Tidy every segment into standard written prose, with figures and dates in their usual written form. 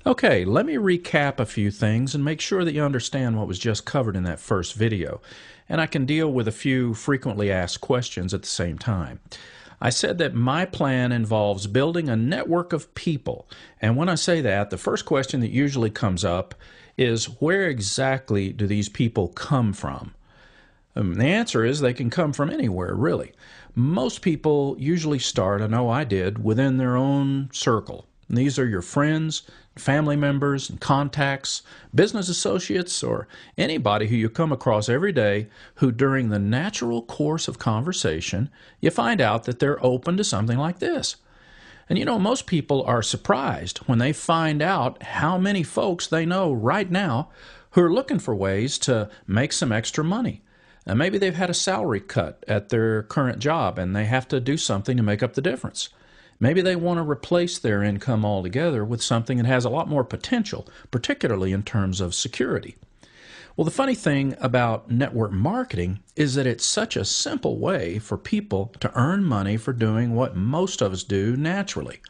Okay, let me recap a few things and make sure that you understand what was just covered in that first video, and I can deal with a few frequently asked questions at the same time. I said that my plan involves building a network of people, and when I say that, the first question that usually comes up is where exactly do these people come from? The answer is they can come from anywhere, really. Most people usually start, I know I did, within their own circle. And these are your friends, family members, and contacts, business associates, or anybody who you come across every day who, during the natural course of conversation, you find out that they're open to something like this. And you know, most people are surprised when they find out how many folks they know right now who are looking for ways to make some extra money. And maybe they've had a salary cut at their current job and they have to do something to make up the difference. Maybe they want to replace their income altogether with something that has a lot more potential, particularly in terms of security. Well, the funny thing about network marketing is that it's such a simple way for people to earn money for doing what most of us do naturally.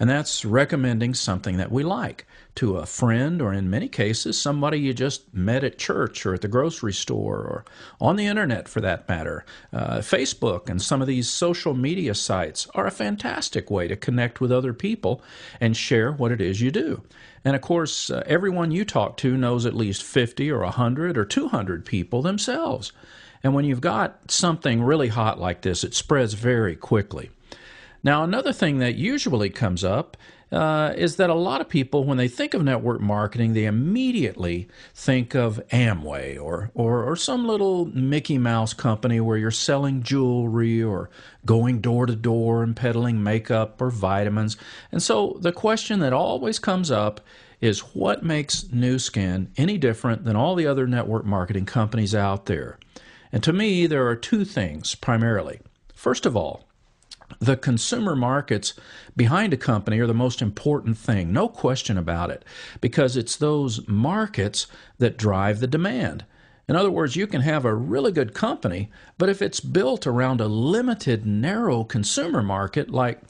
And that's recommending something that we like to a friend, or in many cases, somebody you just met at church or at the grocery store or on the internet for that matter. Facebook and some of these social media sites are a fantastic way to connect with other people and share what it is you do. And of course, everyone you talk to knows at least 50 or 100 or 200 people themselves. And when you've got something really hot like this, it spreads very quickly. Now, another thing that usually comes up is that a lot of people, when they think of network marketing, they immediately think of Amway or some little Mickey Mouse company where you're selling jewelry or going door to door and peddling makeup or vitamins. And so the question that always comes up is what makes Nu Skin any different than all the other network marketing companies out there? And to me, there are two things primarily. First of all, the consumer markets behind a company are the most important thing, no question about it, because it's those markets that drive the demand. In other words, you can have a really good company, but if it's built around a limited, narrow consumer market, like,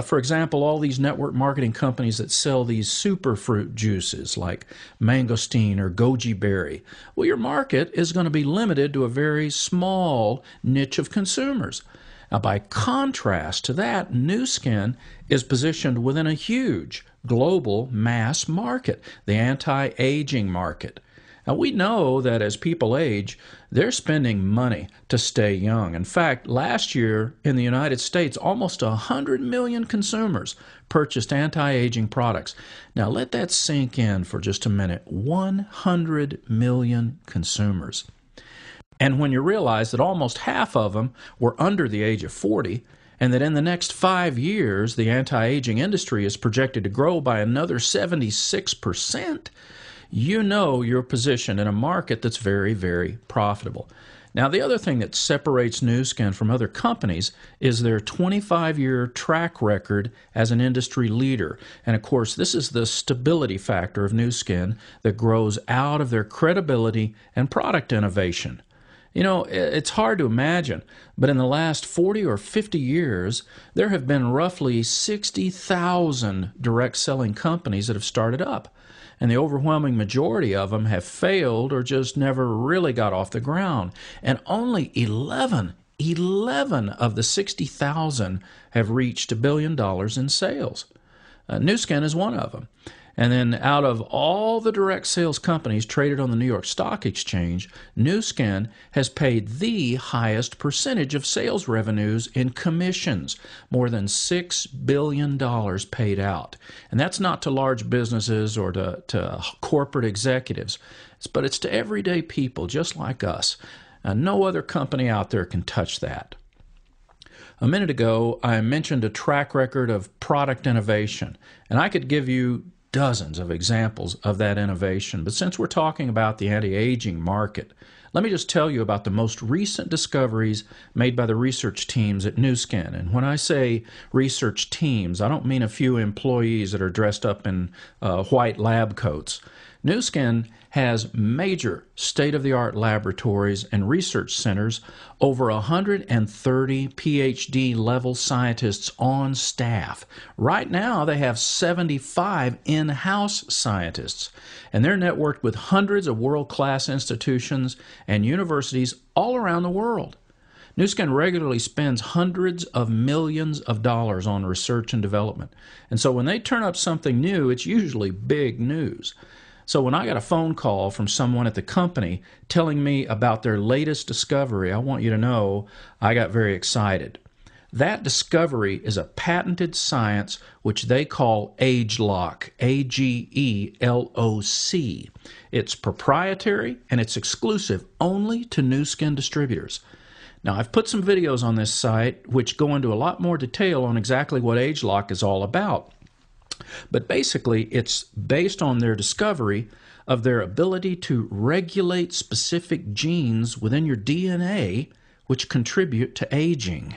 for example, all these network marketing companies that sell these superfruit juices like mangosteen or goji berry, well, your market is going to be limited to a very small niche of consumers. Now, by contrast to that, Nu Skin is positioned within a huge global mass market, the anti-aging market. Now, we know that as people age, they're spending money to stay young. In fact, last year in the United States, almost 100 million consumers purchased anti-aging products. Now, let that sink in for just a minute. 100 million consumers. And when you realize that almost half of them were under the age of 40, and that in the next 5 years, the anti-aging industry is projected to grow by another 76%, you know you're positioned in a market that's very, very profitable. Now, the other thing that separates Nu Skin from other companies is their 25-year track record as an industry leader. And of course, this is the stability factor of Nu Skin that grows out of their credibility and product innovation. You know, it's hard to imagine, but in the last 40 or 50 years, there have been roughly 60,000 direct selling companies that have started up. And the overwhelming majority of them have failed or just never really got off the ground. And only 11 of the 60,000 have reached $1 billion in sales. Nu Skin is one of them. And then out of all the direct sales companies traded on the New York Stock Exchange, Nu Skin has paid the highest percentage of sales revenues in commissions, more than $6 billion paid out. And that's not to large businesses or to corporate executives, but it's to everyday people just like us. No other company out there can touch that. A minute ago, I mentioned a track record of product innovation, and I could give you dozens of examples of that innovation. But since we're talking about the anti-aging market, let me just tell you about the most recent discoveries made by the research teams at Nu Skin. And when I say research teams, I don't mean a few employees that are dressed up in white lab coats. Nu Skin has major state-of-the-art laboratories and research centers, over 130 PhD-level scientists on staff. Right now, they have 75 in-house scientists, and they're networked with hundreds of world-class institutions and universities all around the world. Nu Skin regularly spends hundreds of millions of dollars on research and development, and so when they turn up something new, it's usually big news. So when I got a phone call from someone at the company telling me about their latest discovery, I want you to know I got very excited. That discovery is a patented science which they call AgeLock, A-G-E-L-O-C. It's proprietary and it's exclusive only to Nu Skin distributors. Now, I've put some videos on this site which go into a lot more detail on exactly what AgeLock is all about. But basically, it's based on their discovery of their ability to regulate specific genes within your DNA which contribute to aging.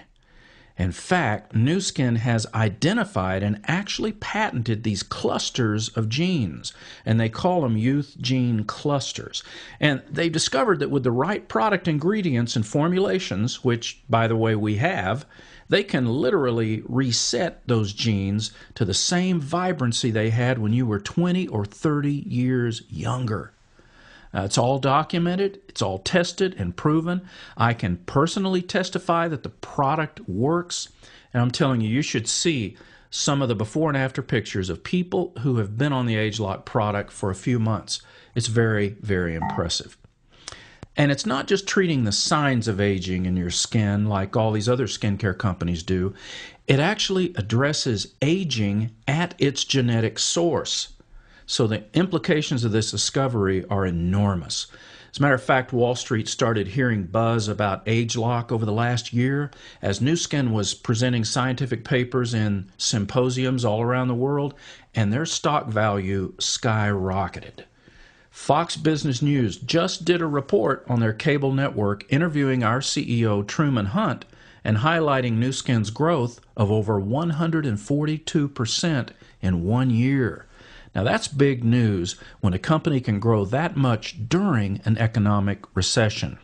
In fact, Nu Skin has identified and actually patented these clusters of genes, and they call them youth gene clusters. And they've discovered that with the right product ingredients and formulations, which, by the way, we have, they can literally reset those genes to the same vibrancy they had when you were 20 or 30 years younger. It's all documented, it's all tested and proven. I can personally testify that the product works, and I'm telling you, you should see some of the before and after pictures of people who have been on the AgeLock product for a few months. It's very, very impressive. And it's not just treating the signs of aging in your skin like all these other skincare companies do. It actually addresses aging at its genetic source. So the implications of this discovery are enormous. As a matter of fact, Wall Street started hearing buzz about AgeLock over the last year as Nu Skin was presenting scientific papers in symposiums all around the world, and their stock value skyrocketed. Fox Business News just did a report on their cable network interviewing our CEO, Truman Hunt, and highlighting Nu Skin's growth of over 142% in 1 year. Now that's big news when a company can grow that much during an economic recession.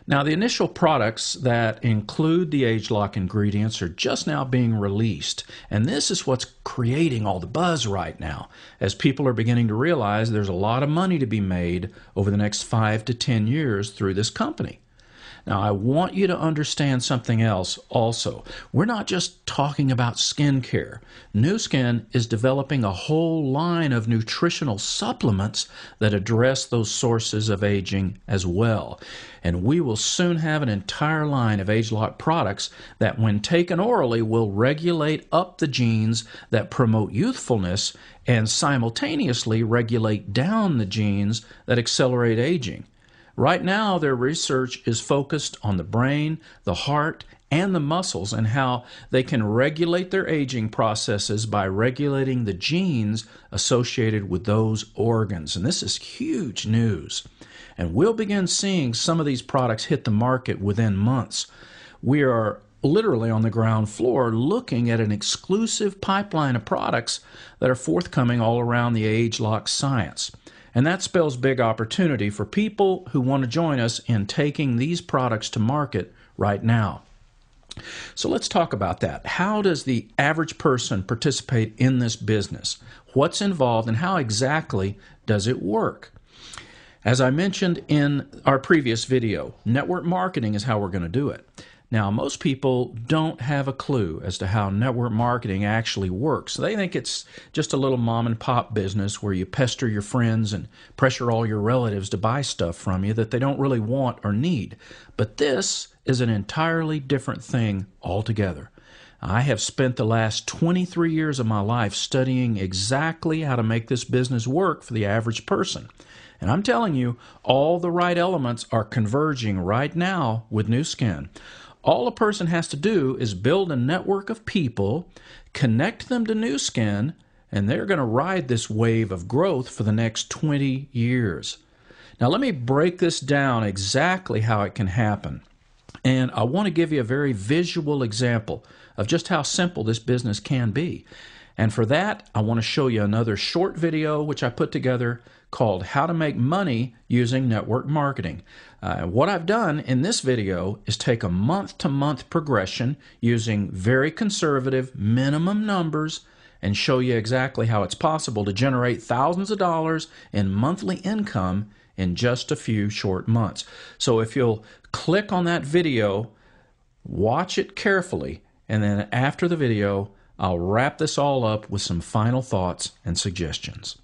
Now, the initial products that include the AgeLock ingredients are just now being released, and this is what's creating all the buzz right now, as people are beginning to realize there's a lot of money to be made over the next 5 to 10 years through this company. Now, I want you to understand something else also. We're not just talking about skincare. Nu Skin is developing a whole line of nutritional supplements that address those sources of aging as well. And we will soon have an entire line of AgeLock products that, when taken orally, will regulate up the genes that promote youthfulness and simultaneously regulate down the genes that accelerate aging. Right now, their research is focused on the brain, the heart, and the muscles and how they can regulate their aging processes by regulating the genes associated with those organs. And this is huge news. And we'll begin seeing some of these products hit the market within months. We are literally on the ground floor looking at an exclusive pipeline of products that are forthcoming all around the AgeLock science. And that spells big opportunity for people who want to join us in taking these products to market right now. So let's talk about that. How does the average person participate in this business? What's involved and how exactly does it work? As I mentioned in our previous video, network marketing is how we're going to do it. Now, most people don't have a clue as to how network marketing actually works. They think it's just a little mom and pop business where you pester your friends and pressure all your relatives to buy stuff from you that they don't really want or need. But this is an entirely different thing altogether. I have spent the last 23 years of my life studying exactly how to make this business work for the average person. And I'm telling you, all the right elements are converging right now with Nu Skin. All a person has to do is build a network of people, connect them to Nu Skin, and they're going to ride this wave of growth for the next 20 years. Now, let me break this down exactly how it can happen. And I want to give you a very visual example of just how simple this business can be. And for that, I want to show you another short video which I put together called How to Make Money Using Network Marketing. What I've done in this video is take a month-to-month progression using very conservative minimum numbers and show you exactly how it's possible to generate thousands of dollars in monthly income in just a few short months. So if you'll click on that video, watch it carefully, and then after the video, I'll wrap this all up with some final thoughts and suggestions.